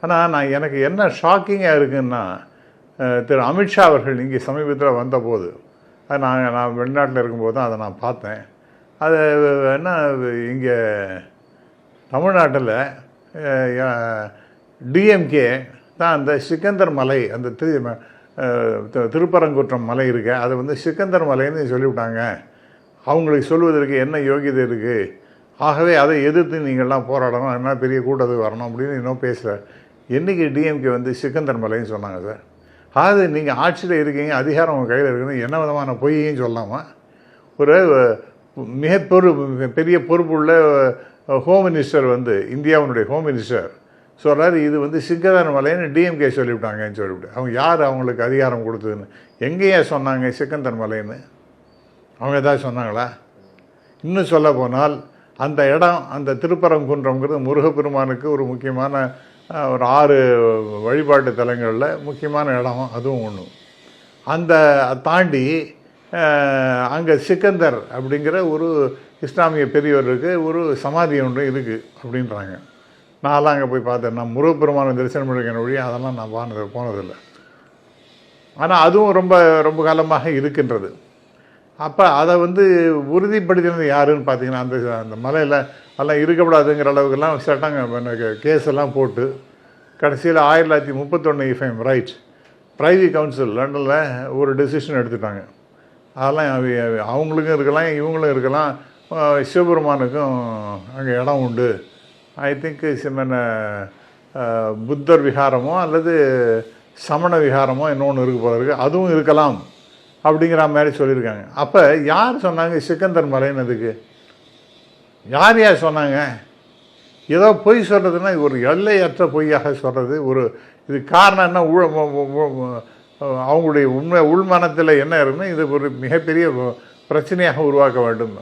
ஆனால் எனக்கு என்ன ஷாக்கிங்காக இருக்குன்னா, திரு அமித்ஷா அவர்கள் இங்கே சமீபத்தில் வந்தபோது, அது நான் வெளிநாட்டில் இருக்கும்போது தான் அதை நான் பார்த்தேன். அது என்ன, இங்கே தமிழ்நாட்டில் டிஎம்கே தான் அந்த சிக்கந்தர் மலை, அந்த திருப்பரங்குன்றம் மலை இருக்கு, அதை வந்து சிக்கந்தர் மலைன்னு சொல்லிவிட்டாங்க. அவங்களுக்கு சொல்வதற்கு என்ன யோகியதை இருக்குது? ஆகவே அதை எதிர்த்து நீங்கள்லாம் போராடணும், என்ன பெரிய கூட்டத்துக்கு வரணும் அப்படின்னு இன்னும் பேசுகிறார். என்றைக்கு டிஎம்கே வந்து சிக்கந்தர் மலைன்னு சொன்னாங்க சார்? அதாவது நீங்கள் ஆட்சியில் இருக்கீங்க, அதிகாரம் உங்கள் கையில் இருக்குன்னு என்ன விதமான பொய்யையும் சொல்லாமா? ஒரு பெரிய பொறுப்புள்ள ஹோம் மினிஸ்டர் வந்து, இந்தியாவினுடைய ஹோம் மினிஸ்டர் சொல்கிறார், இது வந்து சிக்கந்தர் மலைன்னு டிஎம்கே சொல்லிவிட்டாங்கன்னு சொல்லிவிட்டு. அவங்க யார் அவங்களுக்கு அதிகாரம் கொடுத்ததுன்னு? எங்கேயா சொன்னாங்க சிக்கந்தர் மலைன்னு? அவங்க ஏதாவது சொன்னாங்களா? இன்னும் சொல்ல போனால் அந்த இடம், அந்த திருப்பரங்குன்றம்ங்கிறது முருகப்பெருமானுக்கு ஒரு முக்கியமான ஒரு 6 வழிபாட்டு தலங்களில் முக்கியமான இடம், அதுவும் ஒன்று. அந்த தாண்டி அங்கே சிக்கந்தர் அப்படிங்கிற ஒரு இஸ்லாமிய பெரியவருக்கு ஒரு சமாதி ஒன்று இருக்குது அப்படின்றாங்க. நான்லாம் அங்கே போய் பார்த்தேன். நான் முருகப்பெருமானை தரிசனம் பண்ணிக்கிற வழி அதெல்லாம் நான் போனதில்லை. ஆனால் அதுவும் ரொம்ப ரொம்ப காலமாக இருக்கின்றது. அப்போ அதை வந்து உறுதிப்படுத்தினது யாருன்னு பார்த்தீங்கன்னா, அந்த மலையில் அதெல்லாம் இருக்கக்கூடாதுங்கிற அளவுக்குலாம் சட்டங்க கேஸ் எல்லாம் போட்டு கடைசியில் 1931 if I'm right, privy council லண்டனில் ஒரு டெசிஷன் எடுத்துட்டாங்க. அதெல்லாம் அவங்களுக்கும் இருக்கலாம், இவங்களும் இருக்கலாம், சிவபெருமானுக்கும் அங்கே இடம் உண்டு. ஐ திங்க் புத்தர் விகாரமோ அல்லது சமண விகாரமோ இன்னொன்று இருக்கு போல இருக்குது, அதுவும் இருக்கலாம் அப்படிங்கிற மாதிரி சொல்லியிருக்காங்க. அப்போ யார் சொன்னாங்க சிக்கந்தர் மலைன்னதுக்கு? யார் சொன்னாங்க? ஏதோ பொய் சொல்கிறதுனா ஒரு எல்லையற்ற பொய்யாக சொல்கிறது. இது காரணம் என்ன? அவங்களுடைய உள்மனத்தில் என்ன இருக்குன்னா, இது ஒரு மிகப்பெரிய பிரச்சனையாக உருவாக்க வேண்டும்